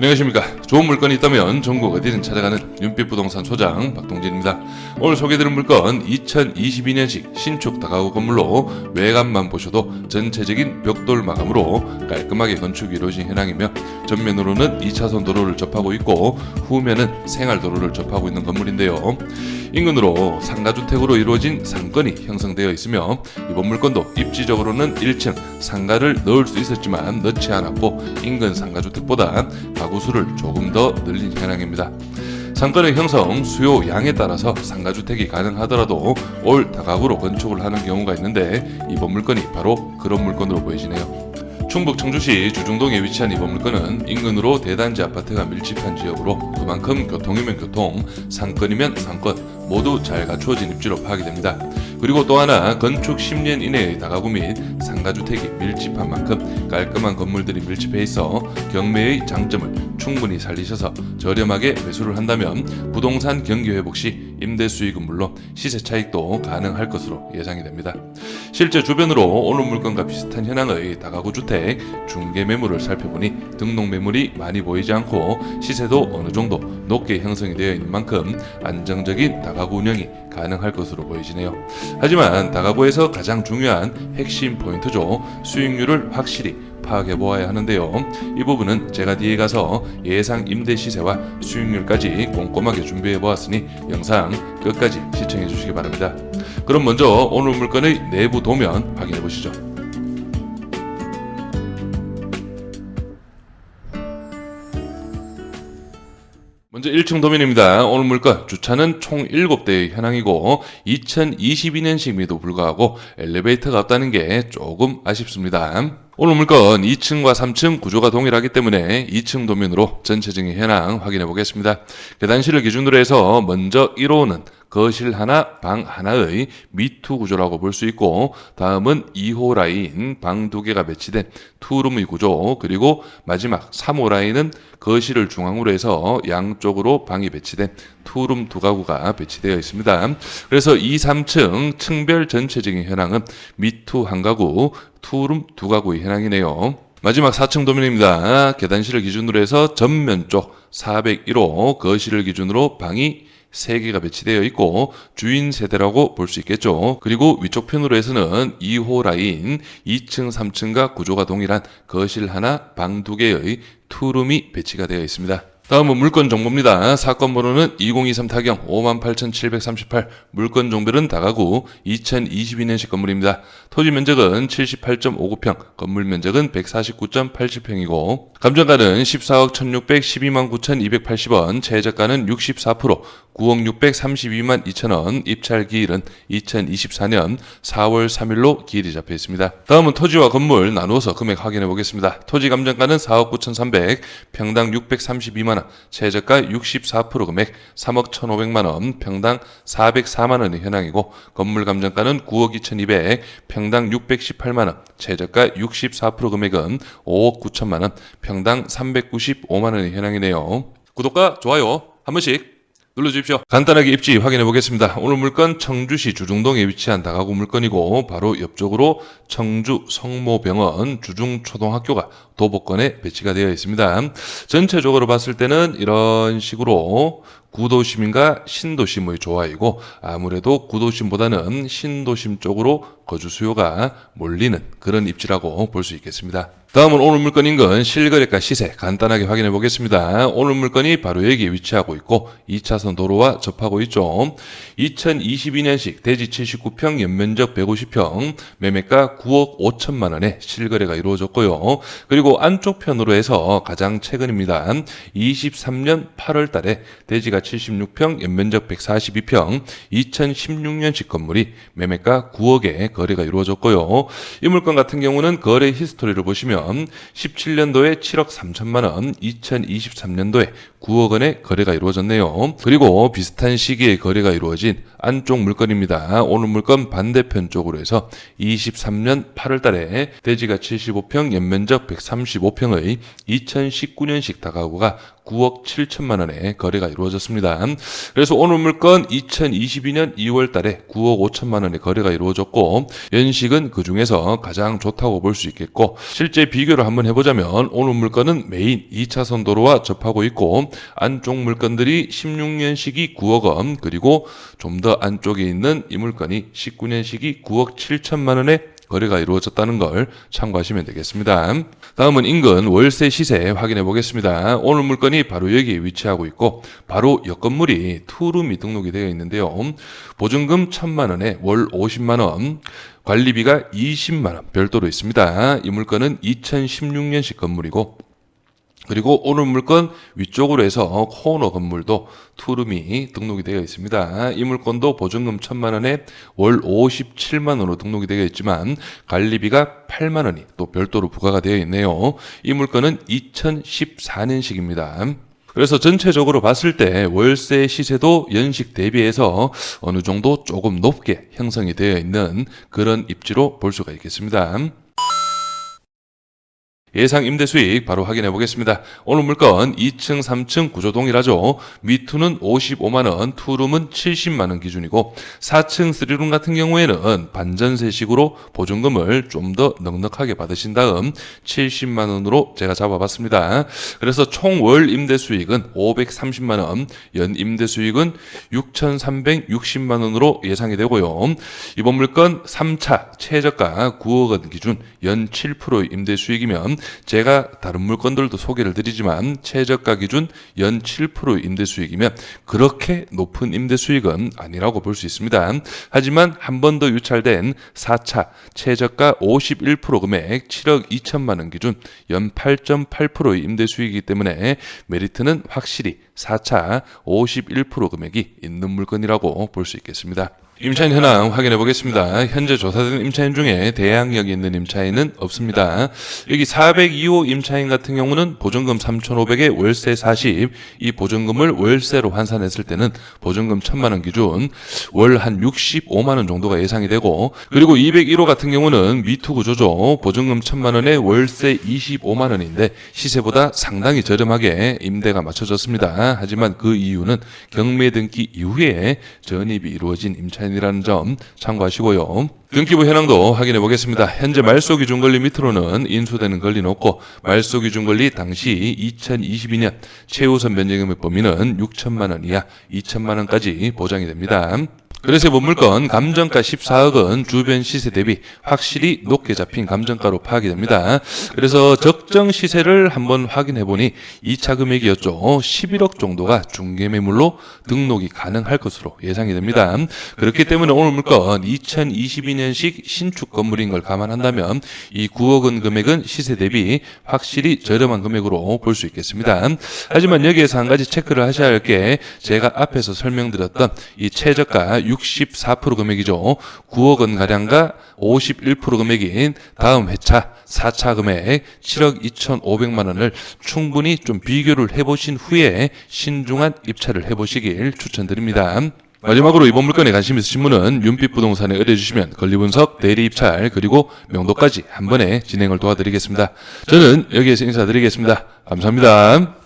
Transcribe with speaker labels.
Speaker 1: 안녕하십니까. 좋은 물건이 있다면 전국 어디든 찾아가는 윤빛부동산 소장 박동진입니다. 오늘 소개해드릴 물건 2022년식 신축 다가구 건물로 외관만 보셔도 전체적인 벽돌 마감으로 깔끔하게 건축이 이루어진 현황이며 전면으로는 2차선 도로를 접하고 있고 후면은 생활도로를 접하고 있는 건물인데요. 인근으로 상가주택으로 이루어진 상권이 형성되어 있으며 이번 물건도 입지적으로는 1층 상가를 넣을 수 있었지만 넣지 않았고 인근 상가주택보다 가구수를 조금 더 늘린 현황입니다. 상권의 형성, 수요, 양에 따라서 상가주택이 가능하더라도 올 다가구로 건축을 하는 경우가 있는데 이번 물건이 바로 그런 물건으로 보여지네요. 충북 청주시 주중동에 위치한 이번 물건은 인근으로 대단지 아파트가 밀집한 지역으로 그만큼 교통이면 교통, 상권이면 상권 모두 잘 갖추어진 입지로 파악이 됩니다. 그리고 또 하나 건축 10년 이내의 다가구 및 상가주택이 밀집한 만큼 깔끔한 건물들이 밀집해 있어 경매의 장점을 충분히 살리셔서 저렴하게 매수를 한다면 부동산 경기 회복 시 임대 수익은 물론 시세 차익도 가능할 것으로 예상이 됩니다. 실제 주변으로 오는 물건과 비슷한 현황의 다가구 주택 중개 매물을 살펴보니 등록 매물이 많이 보이지 않고 시세도 어느 정도 높게 형성이 되어 있는 만큼 안정적인 다가구 운영이 가능할 것으로 보여지네요. 하지만 다가구에서 가장 중요한 핵심 포인트죠. 수익률을 확실히 파악해 보아야 하는데요. 이 부분은 제가 뒤에 가서 예상 임대 시세와 수익률까지 꼼꼼하게 준비해 보았으니 영상 끝까지 시청해 주시기 바랍니다. 그럼 먼저 오늘 물건의 내부 도면 확인해 보시죠. 먼저 1층 도면입니다. 오늘 물건 주차는 총 7대의 현황이고 2022년식임에도 불구하고 엘리베이터가 없다는 게 조금 아쉽습니다. 오늘 물건 2층과 3층 구조가 동일하기 때문에 2층 도면으로 전체적인 현황 확인해 보겠습니다. 계단실을 기준으로 해서 먼저 1호는 거실 하나, 방 하나의 미투 구조라고 볼 수 있고 다음은 2호 라인 방 2개가 배치된 투룸의 구조, 그리고 마지막 3호 라인은 거실을 중앙으로 해서 양쪽으로 방이 배치된 투룸 2가구가 배치되어 있습니다. 그래서 2, 3층 층별 전체적인 현황은 미투 1가구, 투룸 2가구의 현황이네요. 마지막 4층 도면입니다. 계단실을 기준으로 해서 전면 쪽 401호, 거실을 기준으로 방이 3개가 배치되어 있고 주인 세대라고 볼 수 있겠죠. 그리고 위쪽 편으로 해서는 2호 라인 2층 3층과 구조가 동일한 거실 하나 방 2개의 투룸이 배치가 되어 있습니다. 다음은 물건 정보입니다. 사건 번호는 2023 타경 58,738, 물건 종별은 다가구 2022년식 건물입니다. 토지 면적은 78.59평, 건물 면적은 149.87평이고 감정가는 14억 1,612만 9,280원, 최저가는 64%, 9억 632만 2천원, 입찰 기일은 2024년 4월 3일로 기일이 잡혀 있습니다. 다음은 토지와 건물 나누어서 금액 확인해 보겠습니다. 토지 감정가는 4억 9,300, 평당 632만원, 최저가 64% 금액 3억 1,500만원, 평당 404만원의 현황이고 건물 감정가는 9억 2,200, 평당 618만원, 최저가 64% 금액은 5억 9천만원, 평당 395만원의 현황이네요. 구독과 좋아요 한 번씩 눌러주십시오. 간단하게 입지 확인해 보겠습니다. 오늘 물건 청주시 주중동에 위치한 다가구 물건이고 바로 옆쪽으로 청주 성모병원 주중초등학교가 도보권에 배치가 되어 있습니다. 전체적으로 봤을 때는 이런 식으로 구도심과 신도심의 조화이고 아무래도 구도심보다는 신도심 쪽으로 거주 수요가 몰리는 그런 입지라고 볼 수 있겠습니다. 다음은 오늘 물건 인근 실거래가 시세 간단하게 확인해 보겠습니다. 오늘 물건이 바로 여기에 위치하고 있고 2차선 도로와 접하고 있죠. 2022년식 대지 79평, 연면적 150평, 매매가 9억 5천만 원에 실거래가 이루어졌고요. 그리고 안쪽 편으로 해서 가장 최근입니다. 23년 8월 달에 대지가 76평, 연면적 142평, 2016년식 건물이 매매가 9억에 거래가 이루어졌고요. 이 물건 같은 경우는 거래 히스토리를 보시면 17년도에 7억 3천만 원, 2023년도에 9억 원의 거래가 이루어졌네요. 그리고 비슷한 시기에 거래가 이루어진 안쪽 물건입니다. 오늘 물건 반대편 쪽으로 해서 23년 8월 달에 대지가 75평, 연면적 135평의 2019년식 다가구가 9억 7천만 원에 거래가 이루어졌습니다. 이루어졌습니다. 그래서 오늘 물건 2022년 2월 달에 9억 5천만 원의 거래가 이루어졌고 연식은 그 중에서 가장 좋다고 볼 수 있겠고 실제 비교를 한번 해보자면 오늘 물건은 메인 2차선 도로와 접하고 있고 안쪽 물건들이 16년식이 9억 원 그리고 좀 더 안쪽에 있는 이 물건이 19년식이 9억 7천만 원의 거래가 이루어졌다는 걸 참고하시면 되겠습니다. 다음은 인근 월세 시세 확인해 보겠습니다. 오늘 물건이 바로 여기에 위치하고 있고 바로 옆 건물이 투룸이 등록이 되어 있는데요. 보증금 1,000만 원에 월 50만 원, 관리비가 20만 원 별도로 있습니다. 이 물건은 2016년식 건물이고 그리고 오늘 물건 위쪽으로 해서 코너 건물도 투룸이 등록이 되어 있습니다. 이 물건도 보증금 1,000만 원에 월 57만 원으로 등록이 되어 있지만 관리비가 8만 원이 또 별도로 부과가 되어 있네요. 이 물건은 2014년식입니다. 그래서 전체적으로 봤을 때 월세 시세도 연식 대비해서 어느 정도 조금 높게 형성이 되어 있는 그런 입지로 볼 수가 있겠습니다. 예상 임대 수익 바로 확인해 보겠습니다. 오늘 물건 2층, 3층 구조동일하죠. 미투는 55만원, 투룸은 70만원 기준이고 4층, 3룸 같은 경우에는 반전세식으로 보증금을 좀 더 넉넉하게 받으신 다음 70만원으로 제가 잡아봤습니다. 그래서 총 월 임대 수익은 530만원, 연 임대 수익은 6,360만원으로 예상이 되고요. 이번 물건 3차 최저가 9억 원 기준 연 7%의 임대 수익이면 제가 다른 물건들도 소개를 드리지만 최저가 기준 연 7% 임대 수익이면 그렇게 높은 임대 수익은 아니라고 볼 수 있습니다. 하지만 한 번 더 유찰된 4차 최저가 51% 금액 7억 2천만 원 기준 연 8.8%의 임대 수익이기 때문에 메리트는 확실히 4차 51% 금액이 있는 물건이라고 볼 수 있겠습니다. 임차인 현황 확인해 보겠습니다. 현재 조사된 임차인 중에 대항력이 있는 임차인은 없습니다. 여기 402호 임차인 같은 경우는 보증금 3,500에 월세 40, 이 보증금을 월세로 환산했을 때는 보증금 1,000만 원 기준 월 한 65만 원 정도가 예상이 되고 그리고 201호 같은 경우는 미투 구조죠. 보증금 1,000만 원에 월세 25만 원인데 시세보다 상당히 저렴하게 임대가 맞춰졌습니다. 하지만 그 이유는 경매 등기 이후에 전입이 이루어진 임차인 이라는 점 참고하시고요. 등기부 현황도 확인해 보겠습니다. 현재 말소 기준 권리 밑으로는 인수되는 권리는 없고 말소 기준 권리 당시 2022년 최우선 변제금액 범위는 6천만 원 이하 2천만 원까지 보장이 됩니다. 그래서 이번 물건 감정가 14억은 주변 시세 대비 확실히 높게 잡힌 감정가로 파악이 됩니다. 그래서 적정 시세를 한번 확인해 보니 2차 금액이었죠. 11억 정도가 중개매물로 등록이 가능할 것으로 예상이 됩니다. 그렇기 때문에 오늘 물건 2022년식 신축 건물인 걸 감안한다면 이 9억 원 금액은 시세 대비 확실히 저렴한 금액으로 볼 수 있겠습니다. 하지만 여기에서 한 가지 체크를 하셔야 할 게 제가 앞에서 설명드렸던 이 최저가 64% 금액이죠. 9억 원 가량과 51% 금액인 다음 회차 4차 금액 7억 2,500만 원을 충분히 좀 비교를 해보신 후에 신중한 입찰을 해보시길 추천드립니다. 마지막으로 이번 물건에 관심 있으신 분은 윤빛부동산에 의뢰주시면 권리분석, 대리입찰 그리고 명도까지 한 번에 진행을 도와드리겠습니다. 저는 여기에서 인사드리겠습니다. 감사합니다.